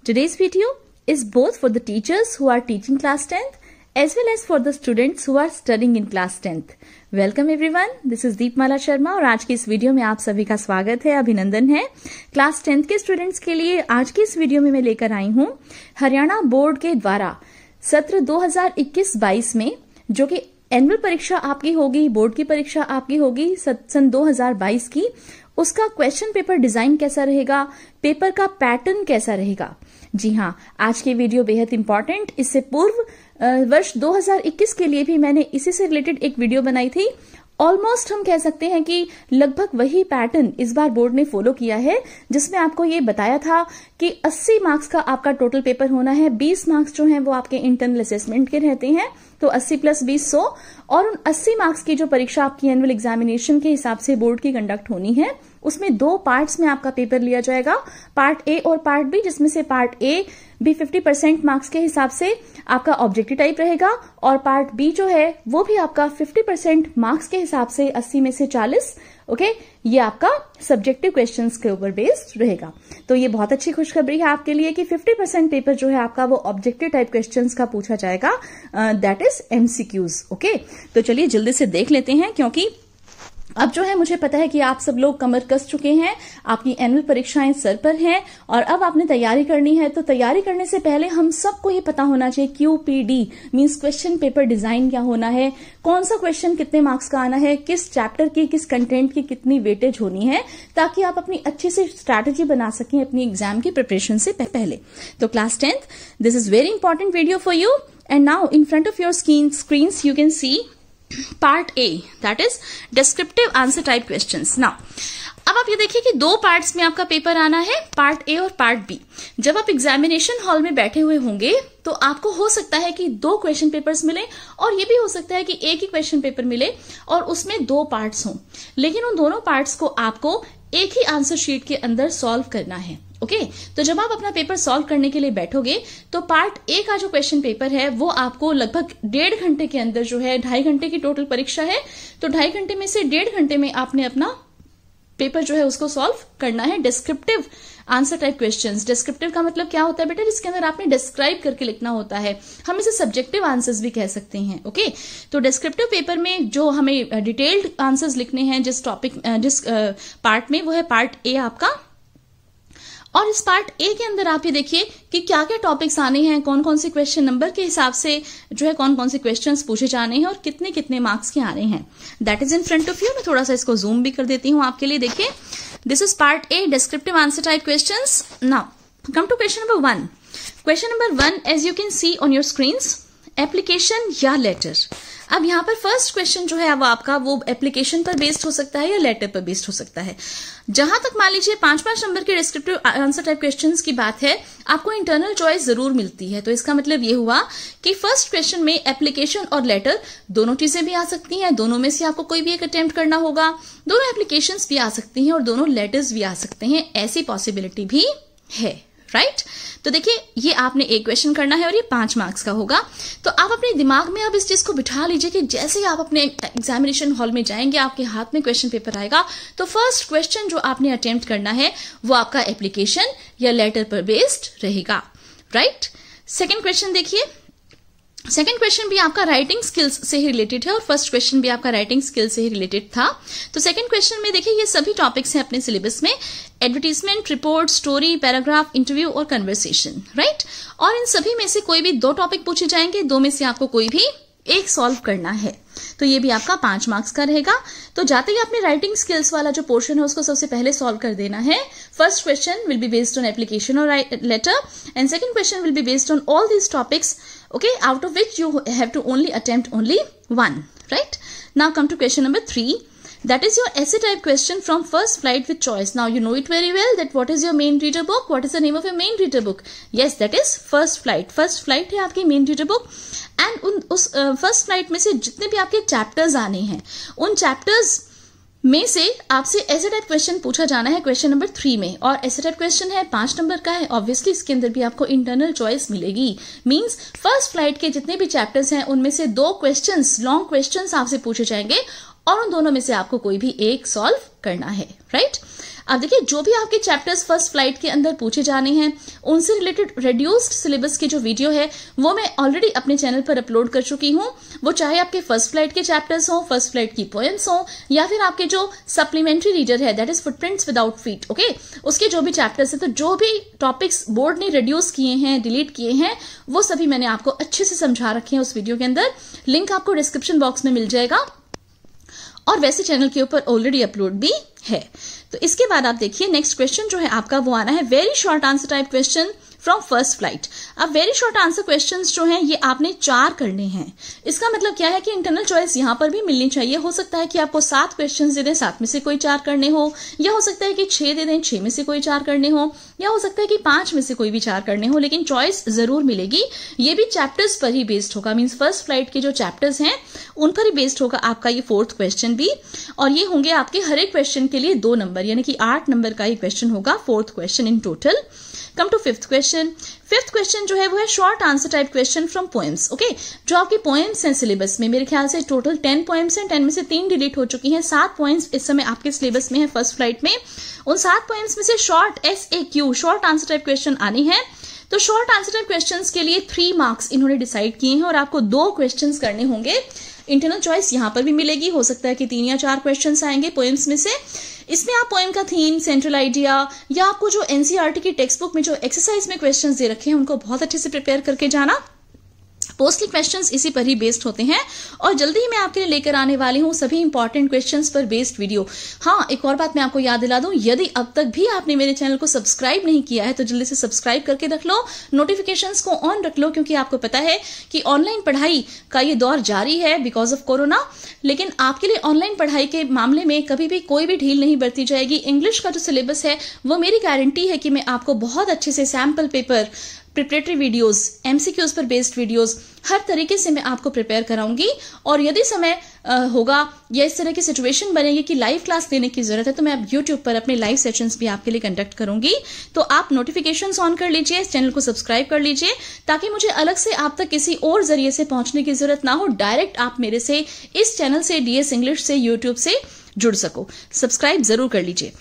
Today's video is both for the teachers who are teaching class 10th as well as for the students who are studying in class 10th. Welcome everyone. This is दीपमाला शर्मा और आज की इस video में आप सभी का स्वागत है, अभिनंदन है। क्लास 10th के स्टूडेंट्स के लिए आज की इस वीडियो में मैं लेकर आई हूँ हरियाणा बोर्ड के द्वारा सत्र 2021-22 में जो कि एनुअल परीक्षा आपकी होगी, बोर्ड की परीक्षा आपकी होगी सन 2022 की, उसका क्वेश्चन पेपर डिजाइन कैसा रहेगा, पेपर का पैटर्न कैसा रहेगा। जी हाँ, आज की वीडियो बेहद इंपॉर्टेंट। इससे पूर्व वर्ष 2021 के लिए भी मैंने इसी से रिलेटेड एक वीडियो बनाई थी। ऑलमोस्ट हम कह सकते हैं कि लगभग वही पैटर्न इस बार बोर्ड ने फॉलो किया है, जिसमें आपको ये बताया था कि 80 मार्क्स का आपका टोटल पेपर होना है। 20 मार्क्स जो हैं वो आपके इंटरनल असेसमेंट के रहते हैं, तो 80 + 20 100, और उन 80 मार्क्स की जो परीक्षा आपकी एनुअल एग्जामिनेशन के हिसाब से बोर्ड की कंडक्ट होनी है, उसमें 2 पार्ट्स में आपका पेपर लिया जाएगा, पार्ट ए और पार्ट बी, जिसमें से पार्ट ए भी 50% मार्क्स के हिसाब से आपका ऑब्जेक्टिव टाइप रहेगा और पार्ट बी जो है वो भी आपका 50% मार्क्स के हिसाब से 80 में से 40, ओके, ये आपका सब्जेक्टिव क्वेश्चंस के ऊपर बेस्ड रहेगा। तो ये बहुत अच्छी खुशखबरी है आपके लिए कि 50% पेपर जो है आपका वो ऑब्जेक्टिव टाइप क्वेश्चंस का पूछा जाएगा, दैट इज MCQs, ओके। तो चलिए जल्दी से देख लेते हैं, क्योंकि अब जो है मुझे पता है कि आप सब लोग कमर कस चुके हैं, आपकी एनुअल परीक्षाएं सर पर हैं और अब आपने तैयारी करनी है। तो तैयारी करने से पहले हम सबको ये पता होना चाहिए QPD means question paper design क्या होना है, कौन सा क्वेश्चन कितने मार्क्स का आना है, किस चैप्टर की किस कंटेंट की कितनी वेटेज होनी है, ताकि आप अपनी अच्छी सी स्ट्रैटेजी बना सकें अपनी एग्जाम की प्रिपरेशन से पहले। तो class 10th, this is very important video for you. And now in front of your screens you can see part A, that is descriptive answer type questions. Now अब आप ये देखिए कि 2 पार्ट्स में आपका पेपर आना है, पार्ट ए और पार्ट बी। जब आप एग्जामिनेशन हॉल में बैठे हुए होंगे तो आपको हो सकता है कि 2 क्वेश्चन पेपर्स मिले, और ये भी हो सकता है कि एक ही क्वेश्चन पेपर मिले और उसमें 2 पार्ट्स हों, लेकिन उन दोनों पार्ट्स को आपको एक ही आंसर शीट के अंदर सॉल्व करना है, ओके। तो जब आप अपना पेपर सॉल्व करने के लिए बैठोगे तो पार्ट ए का जो क्वेश्चन पेपर है वो आपको लगभग 1.5 घंटे के अंदर जो है, 2.5 घंटे की टोटल परीक्षा है, तो 2.5 घंटे में से 1.5 घंटे में आपने अपना पेपर जो है उसको सॉल्व करना है। Descriptive answer type questions, descriptive का मतलब क्या होता है बेटा, जिसके अंदर आपने डिस्क्राइब करके लिखना होता है। हम इसे सब्जेक्टिव आंसर्स भी कह सकते हैं, ओके। तो डिस्क्रिप्टिव पेपर में जो हमें डिटेल्ड आंसर्स लिखने हैं जिस टॉपिक जिस पार्ट में, वो है पार्ट ए आपका। और इस पार्ट ए के अंदर आप ये देखिए कि क्या क्या टॉपिक्स आने हैं, कौन कौन से क्वेश्चन नंबर के हिसाब से जो है कौन कौन से क्वेश्चंस पूछे जाने हैं और कितने कितने मार्क्स के आने हैं, that is in front of you. मैं थोड़ा सा इसको जूम भी कर देती हूं आपके लिए। देखिए, this is part A, descriptive answer type questions. Now come to question number 1। Question number 1, as you can see on your screens, application या लेटर। अब यहाँ पर फर्स्ट क्वेश्चन जो है वो आपका वो एप्लीकेशन पर बेस्ड हो सकता है या लेटर पर बेस्ड हो सकता है। जहां तक मान लीजिए 5-5 नंबर के डिस्क्रिप्टिव आंसर टाइप क्वेश्चंस की बात है, आपको इंटरनल चॉइस जरूर मिलती है। तो इसका मतलब ये हुआ कि फर्स्ट क्वेश्चन में एप्लीकेशन और लेटर दोनों चीजें भी आ सकती हैं, दोनों में से आपको कोई भी एक अटेम्प्ट करना होगा। दोनों एप्लीकेशंस भी आ सकती हैं और दोनों लेटर्स भी आ सकते हैं, ऐसी पॉसिबिलिटी भी है, राइट। तो देखिए, ये आपने एक क्वेश्चन करना है और ये 5 मार्क्स का होगा। तो आप अपने दिमाग में अब इस चीज को बिठा लीजिए कि जैसे ही आप अपने एग्जामिनेशन हॉल में जाएंगे, आपके हाथ में क्वेश्चन पेपर आएगा, तो फर्स्ट क्वेश्चन जो आपने अटेम्प्ट करना है वो आपका एप्लीकेशन या लेटर पर बेस्ड रहेगा, राइट। सेकेंड क्वेश्चन देखिए, सेकेंड क्वेश्चन भी आपका राइटिंग स्किल्स से ही रिलेटेड है और फर्स्ट क्वेश्चन भी आपका राइटिंग स्किल्स से ही रिलेटेड था। तो सेकेंड क्वेश्चन में देखिए, ये सभी टॉपिक्स हैं अपने सिलेबस में, advertisement, report, story, paragraph, interview और कन्वर्सेशन, राइट। और इन सभी में से कोई भी 2 टॉपिक पूछे जाएंगे, 2 में से आपको कोई भी एक सॉल्व करना है। तो ये भी आपका 5 मार्क्स का रहेगा। तो जाते ही आपने राइटिंग स्किल्स वाला जो पोर्शन है उसको सबसे पहले सॉल्व कर देना है। First question will be based on application और letter and second question will be based on all these topics, okay, out of which you have to only attempt only 1, right? Now come to question number 3. That is your essay type question from First Flight with choice. Now you know it very well that what is your main reader book? What is the name of your main reader book? Yes, that is First Flight. First Flight है आपकी main reader book. And उस First Flight में से जितने भी आपके chapters आने हैं, उन chapters में से आपसे ऐसे टाइप क्वेश्चन पूछा जाना है क्वेश्चन नंबर 3 में, और ऐसे टाइप क्वेश्चन है 5 नंबर का है। ऑब्वियसली इसके अंदर भी आपको इंटरनल चॉइस मिलेगी। मींस फर्स्ट फ्लाइट के जितने भी चैप्टर्स हैं उनमें से 2 क्वेश्चंस, लॉन्ग क्वेश्चंस आपसे पूछे जाएंगे और उन दोनों में से आपको कोई भी एक सॉल्व करना है, राइट। अब देखिए जो भी आपके चैप्टर्स फर्स्ट फ्लाइट के अंदर पूछे जाने हैं उनसे रिलेटेड रिड्यूस्ड सिलेबस की जो वीडियो है वो मैं ऑलरेडी अपने चैनल पर अपलोड कर चुकी हूँ। वो चाहे आपके फर्स्ट फ्लाइट के चैप्टर्स हो, फर्स्ट फ्लाइट की पोएम्स हो, या फिर आपके जो सप्लीमेंट्री रीडर है that is footprints without feet, okay, उसके जो भी चैप्टर्स है, तो जो भी टॉपिक्स बोर्ड ने रिड्यूस किए हैं, डिलीट किए हैं, वो सभी मैंने आपको अच्छे से समझा रखे हैं उस वीडियो के अंदर। लिंक आपको डिस्क्रिप्शन बॉक्स में मिल जाएगा और वैसे चैनल के ऊपर ऑलरेडी अपलोड भी है। तो इसके बाद आप देखिए नेक्स्ट क्वेश्चन जो है आपका वो आना है very short answer type question from first flight. अब वेरी शॉर्ट आंसर क्वेश्चंस जो हैं ये आपने 4 करने हैं। इसका मतलब क्या है कि इंटरनल चॉइस यहां पर भी मिलनी चाहिए। हो सकता है कि आपको 7 क्वेश्चंस दे दें, 7 में से कोई 4 करने हो, या हो सकता है कि 6 दे दें, 6 में से कोई 4 करने हो, या हो सकता है कि 5 में से कोई भी 4 करने हो, लेकिन चॉइस जरूर मिलेगी। ये भी चैप्टर्स पर ही बेस्ड होगा, मीन्स फर्स्ट फ्लाइट के जो चैप्टर्स हैं उन पर ही बेस्ड होगा आपका ये 4th क्वेश्चन भी। और ये होंगे आपके हर एक क्वेश्चन के लिए 2 नंबर, यानी कि 8 नंबर का ये क्वेश्चन होगा, 4th question in total. Come to 5th question. 5th question जो है वो है short answer type question from poems, okay. जो आपकी पोएम्स हैं सिलेबस में, मेरे ख्याल से टोटल 10 पोएम्स हैं, 10 में से 3 डिलीट हो चुकी हैं, 7 पोएम्स इस समय आपके सिलेबस में है फर्स्ट फ्लाइट में। उन 7 पोएम्स में से short SAQ short answer type question आने हैं। तो शॉर्ट आंसर टाइप क्वेश्चंस के लिए 3 मार्क्स इन्होंने डिसाइड किए हैं और आपको 2 क्वेश्चंस करने होंगे। इंटरनल चॉइस यहां पर भी मिलेगी, हो सकता है कि 3 या 4 क्वेश्चंस आएंगे पोएम्स में से। इसमें आप पोएम का थीम, सेंट्रल आइडिया, या आपको जो NCERT की टेक्स्ट बुक में जो एक्सरसाइज में क्वेश्चंस दे रखे हैं उनको बहुत अच्छे से प्रिपेयर करके जाना। मोस्टली क्वेश्चंस इसी पर ही बेस्ड होते हैं और जल्दी ही मैं आपके लिए लेकर आने वाली हूं सभी इंपॉर्टेंट क्वेश्चंस पर बेस्ड वीडियो। हाँ, एक और बात मैं आपको याद दिला दूं, यदि अब तक भी आपने मेरे चैनल को सब्सक्राइब नहीं किया है तो जल्दी से सब्सक्राइब करके रख लो, नोटिफिकेशंस को ऑन रख लो, क्योंकि आपको पता है कि ऑनलाइन पढ़ाई का ये दौर जारी है बिकॉज ऑफ कोरोना। लेकिन आपके लिए ऑनलाइन पढ़ाई के मामले में कभी भी कोई भी ढील नहीं बरती जाएगी। इंग्लिश का जो सिलेबस है वो मेरी गारंटी है कि मैं आपको बहुत अच्छे से sample paper, preparatory videos, MCQs पर बेस्ड वीडियोस, हर तरीके से मैं आपको प्रिपेयर कराऊंगी। और यदि समय होगा या इस तरह की सिचुएशन बनेगी कि लाइव क्लास देने की जरूरत है तो मैं अब YouTube पर अपने लाइव सेशंस भी आपके लिए कंडक्ट करूंगी। तो आप नोटिफिकेशंस ऑन कर लीजिए, इस चैनल को सब्सक्राइब कर लीजिए, ताकि मुझे अलग से आप तक किसी और जरिए से पहुंचने की जरूरत ना हो। डायरेक्ट आप मेरे से इस चैनल से, DS इंग्लिश से, YouTube से जुड़ सको। सब्सक्राइब जरूर कर लीजिए।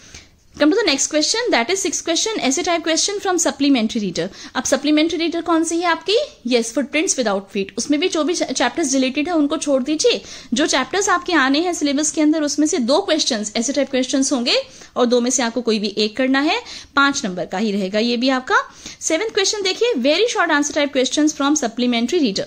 Come to the next question, that is 6th question, ऐसे type question from supplementary reader. अब सप्लीमेंट्री रीडर कौन सी है आपकी? Yes, footprints without feet. उसमें भी जो भी चैप्टर्स रिलेटेड है उनको छोड़ दीजिए। जो चैप्टर्स आपके आने हैं सिलेबस के अंदर उसमें से 2 क्वेश्चंस ऐसे टाइप क्वेश्चंस होंगे और 2 में से आपको कोई भी एक करना है। 5 नंबर का ही रहेगा ये भी आपका। 7th क्वेश्चन देखिए, very short answer type question from supplementary reader.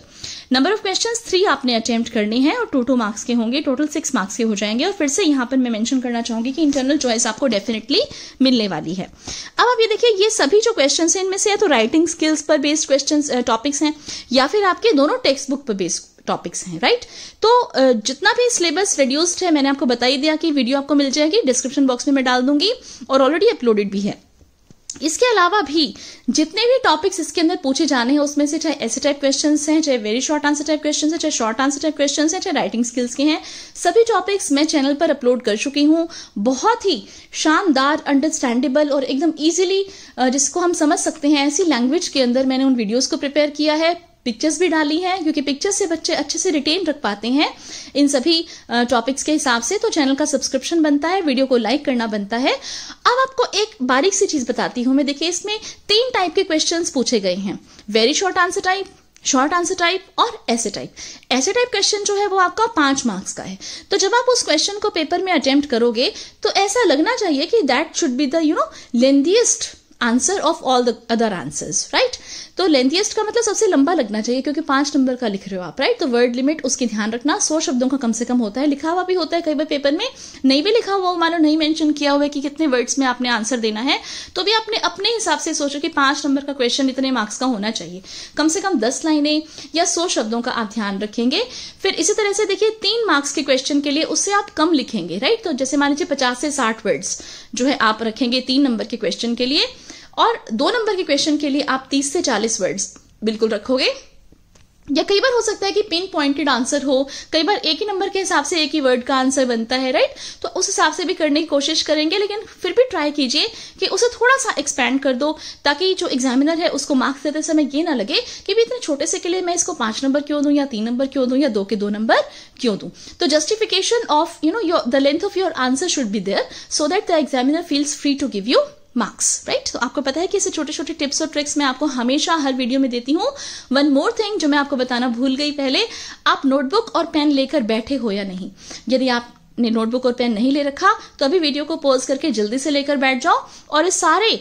Number of questions 3 आपने अटेम्प्ट करने हैं और 2 मार्क्स के होंगे, टोटल 6 मार्क्स के हो जाएंगे। और फिर से यहाँ पर मैं मेंशन करना चाहूंगी कि इंटरनल चॉइस आपको डेफिनेटली मिलने वाली है। अब आप ये देखिए, ये सभी जो क्वेश्चंस हैं इनमें से या तो राइटिंग स्किल्स पर बेस्ड क्वेश्चंस टॉपिक्स हैं या फिर आपके दोनों टेक्स्ट बुक पर बेस्ड टॉपिक्स हैं, राइट। तो जितना भी सिलेबस रिड्यूस्ड है मैंने आपको बता ही दिया कि वीडियो आपको मिल जाएगी, डिस्क्रिप्शन बॉक्स में मैं डाल दूंगी और ऑलरेडी अपलोडेड भी है। इसके अलावा भी जितने भी टॉपिक्स इसके अंदर पूछे जाने हैं उसमें से चाहे ऐसे टाइप क्वेश्चंस हैं, चाहे very short answer type questions हैं, चाहे शॉर्ट आंसर टाइप क्वेश्चंस हैं, चाहे राइटिंग स्किल्स के हैं, सभी टॉपिक्स मैं चैनल पर अपलोड कर चुकी हूं। बहुत ही शानदार, अंडरस्टैंडेबल और एकदम इजीली जिसको हम समझ सकते हैं ऐसी लैंग्वेज के अंदर मैंने उन वीडियोज को प्रिपेयर किया है। पिक्चर्स भी डाली हैं क्योंकि पिक्चर्स से बच्चे अच्छे से रिटेन रख पाते हैं इन सभी टॉपिक्स के हिसाब से। तो चैनल का सब्सक्रिप्शन बनता है, वीडियो को लाइक करना बनता है। अब आपको एक बारीक सी चीज बताती हूं मैं। देखिए, इसमें 3 टाइप के क्वेश्चंस पूछे गए हैं, very short answer type, short answer type और ऐसे टाइप। ऐसे टाइप क्वेश्चन जो है वो आपका 5 मार्क्स का है। तो जब आप उस क्वेश्चन को पेपर में अटेम्प्ट करोगे तो ऐसा लगना चाहिए कि that should be the lengthiest answer of all the other answers, right. तो लेंथीएस्ट का मतलब सबसे लंबा लगना चाहिए क्योंकि 5 नंबर का लिख रहे हो आप, राइट। तो वर्ड लिमिट उसकी ध्यान रखना, 100 शब्दों का कम से कम होता है। लिखा हुआ भी होता है कई बार पेपर में, नहीं भी लिखा हुआ, मान लो नहीं मेंशन किया हुआ है कि कितने वर्ड्स में आपने आंसर देना है, तो भी आपने अपने हिसाब से सोचो कि 5 नंबर का क्वेश्चन इतने मार्क्स का होना चाहिए। कम से कम 10 लाइनें या 100 शब्दों का आप ध्यान रखेंगे। फिर इसी तरह से देखिए 3 मार्क्स के क्वेश्चन के लिए उससे आप कम लिखेंगे, राइट। तो जैसे मान लीजिए 50 से 60 वर्ड्स जो है आप रखेंगे 3 नंबर के क्वेश्चन के लिए, और 2 नंबर के क्वेश्चन के लिए आप 30 से 40 वर्ड्स बिल्कुल रखोगे। या कई बार हो सकता है कि पिन पॉइंटेड आंसर हो, कई बार एक ही नंबर के हिसाब से एक ही वर्ड का आंसर बनता है, राइट। तो उस हिसाब से भी करने की कोशिश करेंगे, लेकिन फिर भी ट्राई कीजिए कि उसे थोड़ा सा एक्सपैंड कर दो, ताकि जो एग्जामिनर है उसको मार्क्स देते समय ये ना लगे कि भी इतने छोटे से के लिए मैं इसको 5 नंबर क्यों दूं, या 3 नंबर क्यों दूं, या 2 के 2 नंबर क्यों दूं। तो justification of the length of your answer should be there, so that the examiner feels free to give you marks, right. तो आपको पता है कि ऐसे छोटे छोटे टिप्स और ट्रिक्स मैं आपको हमेशा हर वीडियो में देती हूँ। वन मोर थिंग जो मैं आपको बताना भूल गई पहले, आप नोटबुक और पेन लेकर बैठे हो या नहीं। यदि आपने नोटबुक और पेन नहीं ले रखा तो अभी वीडियो को पॉज करके जल्दी से लेकर बैठ जाओ और इस सारे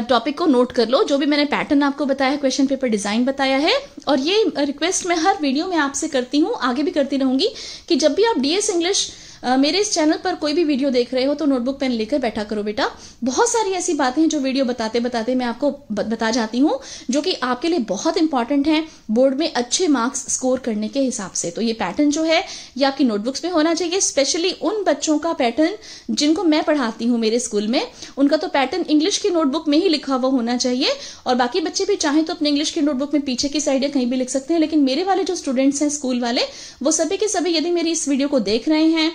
टॉपिक को नोट कर लो, जो भी मैंने पैटर्न आपको बताया है, क्वेश्चन पेपर डिजाइन बताया है। और ये रिक्वेस्ट मैं हर वीडियो में आपसे करती हूँ, आगे भी करती रहूंगी, कि जब भी आप डीएस इंग्लिश मेरे इस चैनल पर कोई भी वीडियो देख रहे हो तो नोटबुक पेन लेकर बैठा करो बेटा। बहुत सारी ऐसी बातें हैं जो वीडियो बताते बताते मैं आपको बता जाती हूँ, जो कि आपके लिए बहुत इंपॉर्टेंट है बोर्ड में अच्छे मार्क्स स्कोर करने के हिसाब से। तो ये पैटर्न जो है ये आपकी नोटबुक्स में होना चाहिए, स्पेशली उन बच्चों का पैटर्न जिनको मैं पढ़ाती हूँ मेरे स्कूल में, उनका तो पैटर्न इंग्लिश की नोटबुक में ही लिखा हुआ होना चाहिए। और बाकी बच्चे भी चाहें तो अपने इंग्लिश की नोटबुक में पीछे की साइड या कहीं भी लिख सकते हैं, लेकिन मेरे वाले जो स्टूडेंट्स हैं स्कूल वाले, वो सभी के सभी यदि मेरी इस वीडियो को देख रहे हैं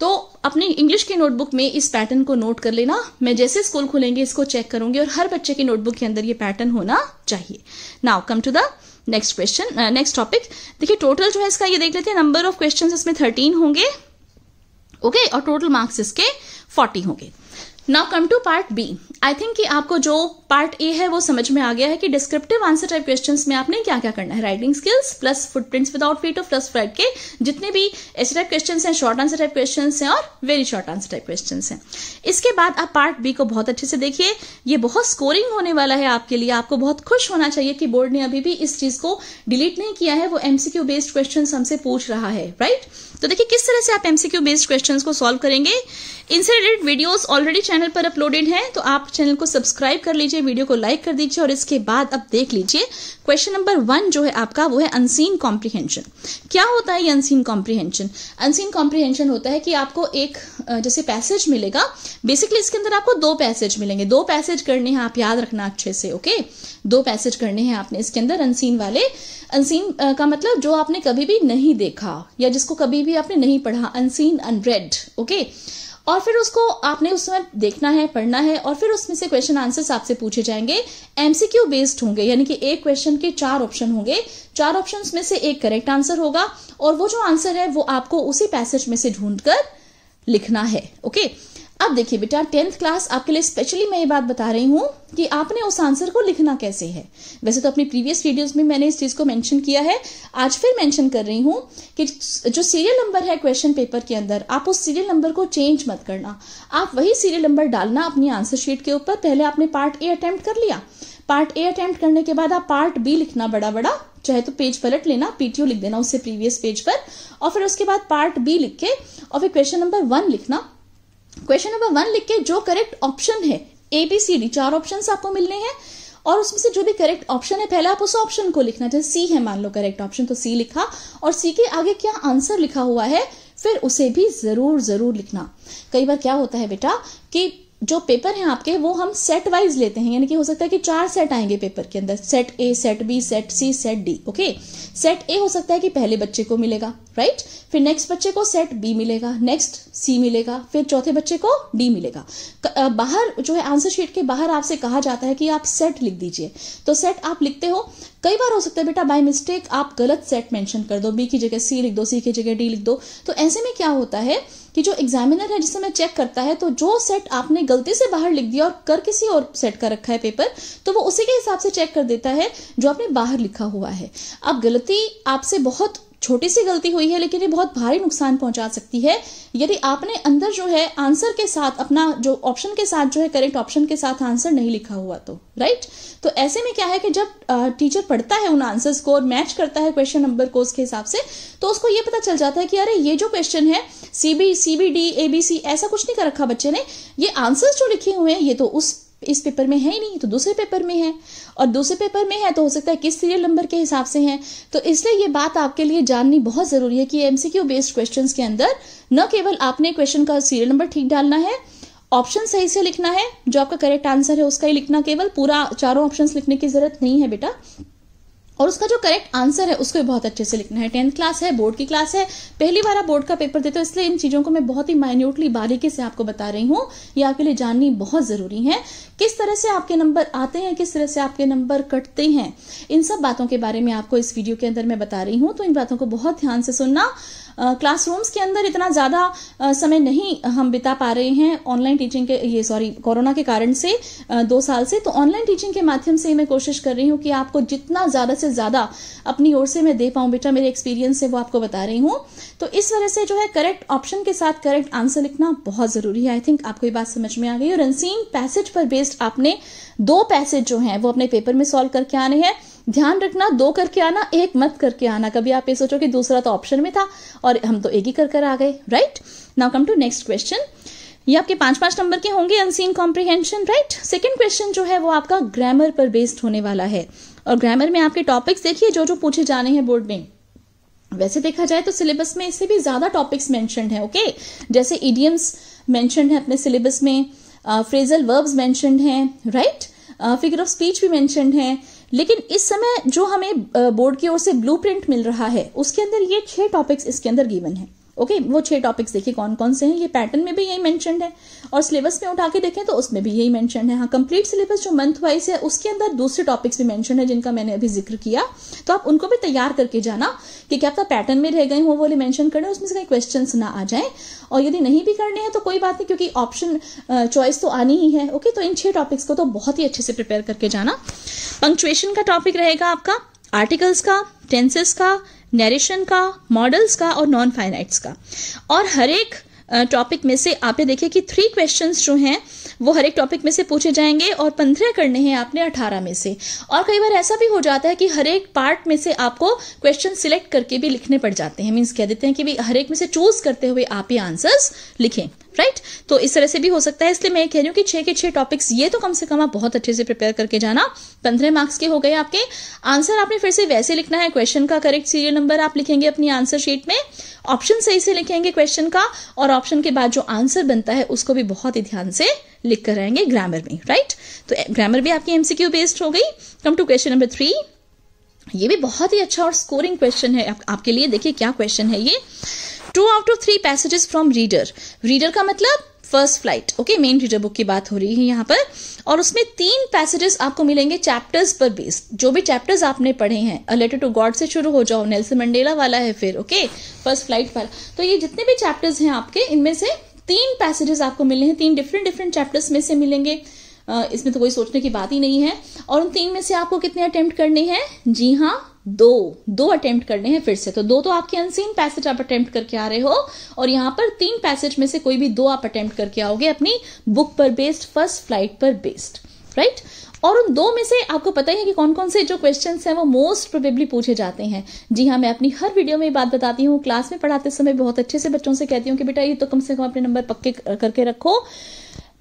तो अपनी इंग्लिश की नोटबुक में इस पैटर्न को नोट कर लेना। मैं जैसे स्कूल खुलेंगे इसको चेक करूंगी और हर बच्चे की नोटबुक के अंदर ये पैटर्न होना चाहिए। Now come to the next question, next topic. देखिए टोटल जो है इसका ये देख लेते हैं, नंबर ऑफ क्वेश्चन इसमें 13 होंगे, ओके, और टोटल मार्क्स इसके 40 होंगे। Now come to part B. I think कि आपको जो पार्ट ए है वो समझ में आ गया है कि डिस्क्रिप्टिव आंसर टाइप क्वेश्चंस में आपने क्या क्या करना है। Writing skills plus footprints without feet और प्लस फ्लड के जितने भी ऐसे टाइप क्वेश्चंस हैं, शॉर्ट आंसर टाइप क्वेश्चंस हैं और very short answer type questions हैं। इसके बाद आप पार्ट बी को बहुत अच्छे से देखिए, ये बहुत स्कोरिंग होने वाला है आपके लिए। आपको बहुत खुश होना चाहिए कि बोर्ड ने अभी भी इस चीज को डिलीट नहीं किया है, वो एमसीक्यू बेस्ड क्वेश्चन हमसे पूछ रहा है, राइट। तो देखिए किस तरह से आप एमसीक्यू बेस्ड क्वेश्चंस को सॉल्व करेंगे। इनसे रिलेटेड वीडियोस ऑलरेडी चैनल पर अपलोडेड हैं, तो आप चैनल को सब्सक्राइब कर लीजिए, वीडियो को लाइक कर दीजिए और इसके बाद अब देख लीजिए क्वेश्चन नंबर 1 जो है आपका, वो है अनसीन कॉम्प्रिहेंशन। क्या होता है ये अनसीन कॉम्प्रिहेंशन? अनसीन कॉम्प्रिहेंशन होता है कि आपको एक जैसे पैसेज मिलेगा, बेसिकली इसके अंदर आपको 2 पैसेज मिलेंगे, 2 पैसेज करने हैं, आप याद रखना अच्छे से, ओके। 2 पैसेज करने हैं आपने इसके अंदर अनसीन वाले। अनसीन का मतलब जो आपने कभी भी नहीं देखा या जिसको कभी भी आपने नहीं पढ़ा, अनसीन, अनरेड, ओके। और फिर उसको आपने उस समय देखना है, पढ़ना है, और फिर उसमें से क्वेश्चन आंसर्स आपसे पूछे जाएंगे, एमसीक्यू बेस्ड होंगे, यानी कि एक क्वेश्चन के 4 ऑप्शन होंगे, 4 ऑप्शंस में से एक करेक्ट आंसर होगा और वो जो आंसर है वो आपको उसी पैसेज में से ढूंढकर लिखना है, ओके। अब देखिए बेटा 10th क्लास आपके लिए स्पेशली मैं ये बात बता रही हूं कि आपने उस आंसर को लिखना कैसे है। वैसे तो अपनी प्रीवियस वीडियोस में मैंने इस चीज को मेंशन किया है, आज फिर मेंशन कर रही हूं कि जो सीरियल नंबर है क्वेश्चन पेपर के अंदर, आप उस सीरियल नंबर को चेंज मत करना, आप वही सीरियल नंबर डालना अपनी आंसर शीट के ऊपर। पहले आपने पार्ट ए अटेम्प्ट कर लिया, पार्ट ए अटेम्प्ट करने के बाद आप पार्ट बी लिखना बड़ा बड़ा, चाहे तो पेज पलट लेना, पीटीओ लिख देना उससे प्रीवियस पेज पर, और फिर उसके बाद पार्ट बी लिख के और फिर क्वेश्चन नंबर 1 लिखना। क्वेश्चन नंबर 1 लिख के जो करेक्ट ऑप्शन है, ABCD 4 ऑप्शंस आपको मिलने हैं और उसमें से जो भी करेक्ट ऑप्शन है पहले आप उस ऑप्शन को लिखना। जैसे सी है मान लो करेक्ट ऑप्शन, तो सी लिखा और सी के आगे क्या आंसर लिखा हुआ है फिर उसे भी जरूर लिखना। कई बार क्या होता है बेटा कि जो पेपर है आपके वो हम सेट वाइज लेते हैं, यानी कि हो सकता है कि 4 सेट आएंगे पेपर के अंदर, set A, set B, set C, set D, okay. Set A हो सकता है कि पहले बच्चे को मिलेगा, राइट, फिर नेक्स्ट बच्चे को सेट बी मिलेगा, नेक्स्ट सी मिलेगा, फिर चौथे बच्चे को डी मिलेगा। बाहर जो है आंसर शीट के बाहर आपसे कहा जाता है कि आप सेट लिख दीजिए, तो सेट आप लिखते हो। कई बार हो सकता है बेटा बाय मिस्टेक आप गलत सेट मेंशन कर दो, बी की जगह सी लिख दो, सी की जगह डी लिख दो। तो ऐसे में क्या होता है कि जो एग्जामिनर है जिस समय चेक करता है, तो जो सेट आपने गलती से बाहर लिख दिया और कर किसी और सेट का रखा है पेपर, तो वो उसी के हिसाब से चेक कर देता है जो आपने बाहर लिखा हुआ है। अब गलती आपसे बहुत छोटी सी गलती हुई है लेकिन ये बहुत भारी नुकसान पहुंचा सकती है यदि आपने अंदर जो है आंसर के साथ अपना जो ऑप्शन के साथ जो है करेक्ट ऑप्शन के साथ आंसर नहीं लिखा हुआ, तो राइट। तो ऐसे में क्या है कि जब टीचर पढ़ता है उन आंसर्स को और मैच करता है क्वेश्चन नंबर को उसके हिसाब से, तो उसको ये पता चल जाता है कि अरे ये जो क्वेश्चन है CBD ABC ऐसा कुछ नहीं कर रखा बच्चे ने, ये आंसर्स जो लिखे हुए हैं ये तो इस पेपर में है ही नहीं, तो दूसरे पेपर में है, और दूसरे पेपर में है तो हो सकता है किस सीरियल नंबर के हिसाब से है। तो इसलिए ये बात आपके लिए जाननी बहुत जरूरी है कि एमसीक्यू बेस्ड क्वेश्चंस के अंदर न केवल आपने क्वेश्चन का सीरियल नंबर ठीक डालना है, ऑप्शन सही से लिखना है, जो आपका करेक्ट आंसर है उसका ही लिखना, केवल पूरा 4 ऑप्शंस लिखने की जरूरत नहीं है बेटा। और उसका जो करेक्ट आंसर है उसको भी बहुत अच्छे से लिखना है। 10th क्लास है, बोर्ड की क्लास है, पहली बार आप बोर्ड का पेपर देते हो, इसलिए इन चीजों को मैं बहुत ही माइन्यूटली बारीकी से आपको बता रही हूँ। ये आपके लिए जाननी बहुत जरूरी है, किस तरह से आपके नंबर आते हैं, किस तरह से आपके नंबर कटते हैं, इन सब बातों के बारे में आपको इस वीडियो के अंदर मैं बता रही हूँ। तो इन बातों को बहुत ध्यान से सुनना। क्लासरूम्स के अंदर इतना ज्यादा समय नहीं हम बिता पा रहे हैं ऑनलाइन टीचिंग के कोरोना के कारण से 2 साल से। तो ऑनलाइन टीचिंग के माध्यम से मैं कोशिश कर रही हूँ कि आपको जितना ज्यादा से ज्यादा अपनी ओर से मैं दे पाऊं बेटा, मेरे एक्सपीरियंस से वो आपको बता रही हूँ। तो इस वजह से जो है करेक्ट ऑप्शन के साथ करेक्ट आंसर लिखना बहुत जरूरी है। आई थिंक आपको ये बात समझ में आ गई। और अनसीन पैसेज पर बेस्ड आपने 2 पैसेज जो हैं वो अपने पेपर में सॉल्व करके आने हैं। ध्यान रखना 2 करके आना, 1 मत करके आना। कभी आप ये सोचो कि दूसरा तो ऑप्शन में था और हम तो 1 ही कर आ गए, right. Now come to next question. ये आपके 5-5 नंबर के होंगे, unseen comprehension, right. Second question जो है वो आपका ग्रामर पर बेस्ड होने वाला है। और ग्रामर में आपके टॉपिक्स देखिए जो पूछे जाने हैं बोर्ड में। वैसे देखा जाए तो सिलेबस में इससे भी ज्यादा टॉपिक्स मेंशन्ड है, ओके। जैसे इडियम्स मेंशन्ड है अपने सिलेबस में, फ्रेजल वर्ब्स मेंशन्ड हैं, राइट। फिगर ऑफ स्पीच भी मेंशन्ड है। लेकिन इस समय जो हमें बोर्ड की ओर से ब्लूप्रिंट मिल रहा है उसके अंदर ये 6 टॉपिक्स इसके अंदर गिवन है, ओके। वो 6 टॉपिक्स देखिए कौन कौन से हैं। ये पैटर्न में भी यही मेंशन्ड है और सिलेबस में उठा के देखें तो उसमें भी यही मेंशन्ड है। हाँ, कंप्लीट सिलेबस जो मंथ वाइज है उसके अंदर दूसरे टॉपिक्स भी मेंशन्ड है जिनका मैंने अभी जिक्र किया। तो आप उनको भी तैयार करके जाना कि क्या पता पैटर्न में रह गए हो वो वाले मेंशन करने, उसमें से कहीं क्वेश्चंस ना आ जाए। और यदि नहीं भी करने हैं तो कोई बात नहीं, क्योंकि ऑप्शन चॉइस तो आनी ही है, ओके। तो इन 6 टॉपिक्स को तो बहुत ही अच्छे से प्रिपेयर करके जाना। पंक्चुएशन का टॉपिक रहेगा आपका, आर्टिकल्स का, टेंसेस का, नरेशन का, मॉडल्स का और नॉन फाइनाइट्स का। और हर एक टॉपिक में से आपने देखिए कि 3 क्वेश्चंस जो हैं वो हर एक टॉपिक में से पूछे जाएंगे और 15 करने हैं आपने 18 में से। और कई बार ऐसा भी हो जाता है कि हर एक पार्ट में से आपको क्वेश्चन सिलेक्ट करके भी लिखने पड़ जाते हैं। मीन्स कह देते हैं कि भी हर एक में से चूज करते हुए आप ये आंसर्स लिखें, राइट। तो इस तरह से भी हो सकता है, इसलिए मैं कह रही हूँ कि 6 के 6 टॉपिक्स ये तो कम से कम आप बहुत अच्छे से प्रिपेयर करके जाना। 15 मार्क्स के हो गए आपके। आंसर आपने फिर से वैसे लिखना है, क्वेश्चन का करेक्ट सीरियल नंबर आप लिखेंगे अपनी आंसर शीट में, ऑप्शन सही से लिखेंगे क्वेश्चन का, और ऑप्शन के बाद जो आंसर बनता है उसको भी बहुत ही ध्यान से लिख कर रहेंगे ग्रामर में, राइट। तो ग्रामर भी आपकी एमसीक्यू बेस्ड हो गई। Come to question number 3। ये भी बहुत ही अच्छा और स्कोरिंग क्वेश्चन है आपके लिए। देखिए क्या क्वेश्चन है ये। 2 out of 3 passages from reader. Reader का मतलब first flight, okay. Main reader book की बात हो रही है यहाँ पर। और उसमें 3 पैसेजेस आपको मिलेंगे चैप्टर्स पर बेस्ड। जो भी चैप्टर्स आपने पढ़े हैं, अ लेटर टू गॉड से शुरू हो जाओ, नेल्सन मंडेला वाला है फिर, ओके, फर्स्ट फ्लाइट पर। तो ये जितने भी चैप्टर्स हैं आपके, इनमें से 3 पैसेजेस आपको मिलने हैं। 3 डिफरेंट चैप्टर्स में से मिलेंगे। इसमें तो कोई सोचने की बात ही नहीं है। और उन 3 में से आपको कितने अटेम्प्ट करने हैं? जी हाँ, 2 अटेम्प्ट करने हैं फिर से। तो 2 तो आपके अनसीन पैसेज आप अटेम्प्ट करके आ रहे हो, और यहाँ पर 3 पैसेज में से कोई भी 2 आप अटेम्प्ट करके आओगे अपनी बुक पर बेस्ड, फर्स्ट फ्लाइट पर बेस्ड, राइट। और उन 2 में से आपको पता ही है कि कौन कौन से जो क्वेश्चंस हैं वो मोस्ट प्रोबेबली पूछे जाते हैं। जी हाँ, मैं अपनी हर वीडियो में ये बात बताती हूँ। क्लास में पढ़ाते समय बहुत अच्छे से बच्चों से कहती हूँ कि बेटा ये तो कम से कम अपने नंबर पक्के करके रखो।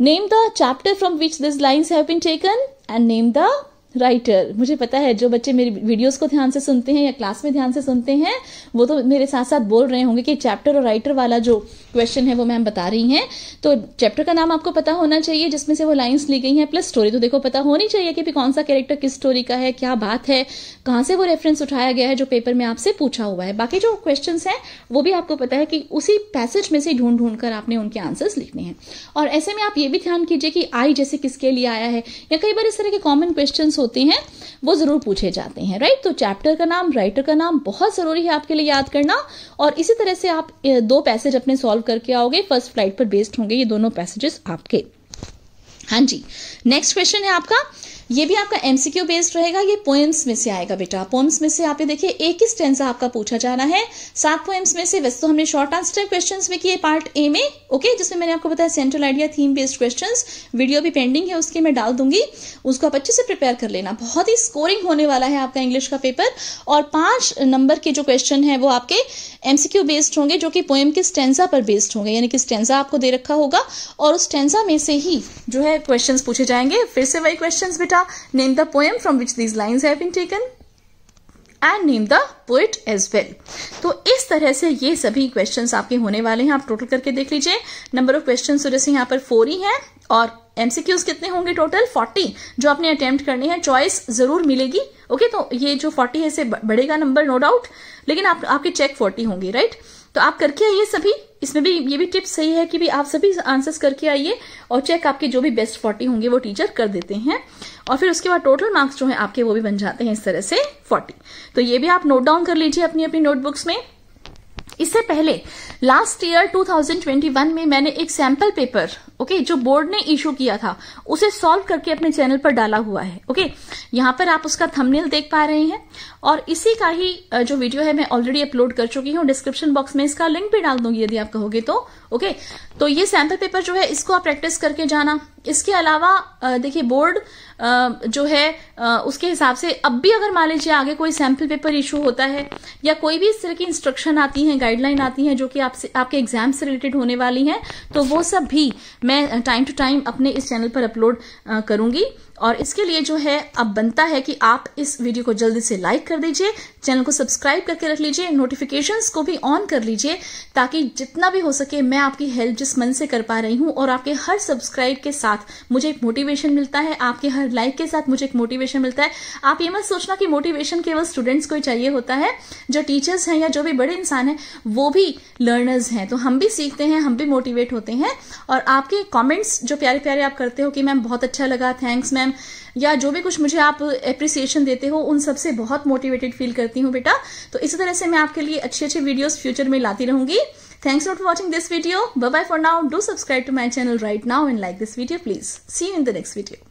Name the chapter from which this lines have been taken and name the writer. मुझे पता है जो बच्चे मेरी वीडियोस को ध्यान से सुनते हैं या क्लास में ध्यान से सुनते हैं वो तो मेरे साथ साथ बोल रहे होंगे कि चैप्टर और राइटर वाला जो क्वेश्चन है वो मैम बता रही हैं। तो चैप्टर का नाम आपको पता होना चाहिए जिसमें से वो लाइंस ली गई हैं, प्लस स्टोरी तो देखो पता होनी चाहिए कि कौन सा कैरेक्टर किस स्टोरी का है, क्या बात है, कहाँ से वो रेफरेंस उठाया गया है जो पेपर में आपसे पूछा हुआ है। बाकी जो क्वेश्चन हैं वो भी आपको पता है कि उसी पैसेज में से ढूंढ कर आपने उनके आंसर्स लिखने हैं। और ऐसे में आप ये भी ध्यान कीजिए कि आई जैसे किसके लिए आया है, या कई बार इस तरह के कॉमन क्वेश्चन होते हैं वो जरूर पूछे जाते हैं, राइट। तो चैप्टर का नाम, राइटर का नाम बहुत जरूरी है आपके लिए याद करना। और इसी तरह से आप 2 पैसेज अपने सॉल्व करके आओगे, फर्स्ट फ्लाइट पर बेस्ड होंगे ये दोनों पैसेजेस आपके। हाँ जी, नेक्स्ट क्वेश्चन है आपका, ये भी आपका एमसीक्यू बेस्ड रहेगा। ये पोएम्स में से आएगा बेटा। पोएम्स में से आप ये देखिए एक ही स्टेंजा आपका पूछा जाना है 7 पोएम्स में से। वैसे तो हमने शॉर्ट आंसर क्वेश्चंस में किए पार्ट ए में, ओके, जिसमें मैंने आपको बताया central idea theme based questions. Video भी पेंडिंग है, उसकी मैं डाल दूंगी, उसको आप अच्छे से प्रिपेयर कर लेना। बहुत ही स्कोरिंग होने वाला है आपका इंग्लिश का पेपर। और 5 नंबर के जो क्वेश्चन है वो आपके एमसीक्यू बेस्ड होंगे, जो कि पोएम के स्टेंजा पर बेस्ड होंगे। यानी कि स्टेंजा आपको दे रखा होगा और उस स्टेंजा में से ही जो है क्वेश्चन पूछे जाएंगे। फिर से वही क्वेश्चन बेटा, name the poem from which these lines have been taken and name the poet as well। तो इस तरह से ये सभी क्वेश्चंस आपके होने वाले हैं। आप टोटल करके देख लीजिए, नंबर ऑफ क्वेश्चंस तो जैसे यहाँ पर 4 ही हैं और MCQs कितने होंगे टोटल? 40 जो आपने अटेम्प्ट करने हैं। चॉइस जरूर मिलेगी, ओके। तो ये जो 40 है इससे बढ़ेगा नंबर, नो डाउट, लेकिन आपके चेक 40 होंगे, राइट। तो आप करके आइए सभी। इसमें भी ये भी टिप्स सही है कि भी आप सभी आंसर्स करके आइए और चेक आपके जो भी बेस्ट 40 होंगे वो टीचर कर देते हैं, और फिर उसके बाद टोटल मार्क्स जो है आपके वो भी बन जाते हैं इस तरह से 40। तो ये भी आप नोट डाउन कर लीजिए अपनी अपनी नोटबुक्स में। इससे पहले लास्ट ईयर 2021 में मैंने एक सैंपल पेपर, ओके, जो बोर्ड ने इशू किया था उसे सॉल्व करके अपने चैनल पर डाला हुआ है, ओके। यहाँ पर आप उसका थंबनेल देख पा रहे हैं, और इसी का ही जो वीडियो है मैं ऑलरेडी अपलोड कर चुकी हूँ। डिस्क्रिप्शन बॉक्स में इसका लिंक भी डाल दूंगी यदि आप कहोगे तो, ओके। तो ये सैंपल पेपर जो है इसको आप प्रैक्टिस करके जाना। इसके अलावा देखिए बोर्ड जो है उसके हिसाब से अब भी अगर मान लीजिए आगे कोई सैंपल पेपर इशू होता है या कोई भी इस तरह की इंस्ट्रक्शन आती है, गाइडलाइन आती है जो कि आपके एग्जाम से रिलेटेड होने वाली हैं, तो वो सब भी मैं टाइम टू टाइम अपने इस चैनल पर अपलोड करूंगी। और इसके लिए जो है अब बनता है कि आप इस वीडियो को जल्दी से लाइक कर दीजिए, चैनल को सब्सक्राइब करके रख लीजिए, नोटिफिकेशंस को भी ऑन कर लीजिए, ताकि जितना भी हो सके मैं आपकी हेल्प जिस मन से कर पा रही हूं, और आपके हर सब्सक्राइब के साथ मुझे एक मोटिवेशन मिलता है, आपके हर लाइक के साथ मुझे एक मोटिवेशन मिलता है। आप ये मत सोचना कि मोटिवेशन केवल स्टूडेंट्स को ही चाहिए होता है, जो टीचर्स हैं या जो भी बड़े इंसान हैं वो भी लर्नर्स हैं। तो हम भी सीखते हैं, हम भी मोटिवेट होते हैं, और आपके कॉमेंट्स जो प्यारे प्यारे आप करते हो कि मैम बहुत अच्छा लगा, थैंक्स मैम, या जो भी कुछ मुझे आप एप्रिसिएशन देते हो, उन सबसे बहुत मोटिवेटेड फील करती हूँ बेटा। तो इसी तरह से मैं आपके लिए अच्छे अच्छे वीडियोस फ्यूचर में लाती रहूंगी। Thanks for watching this video. Bye bye for now. Do subscribe to my channel right now and like this video please. See you in the next video.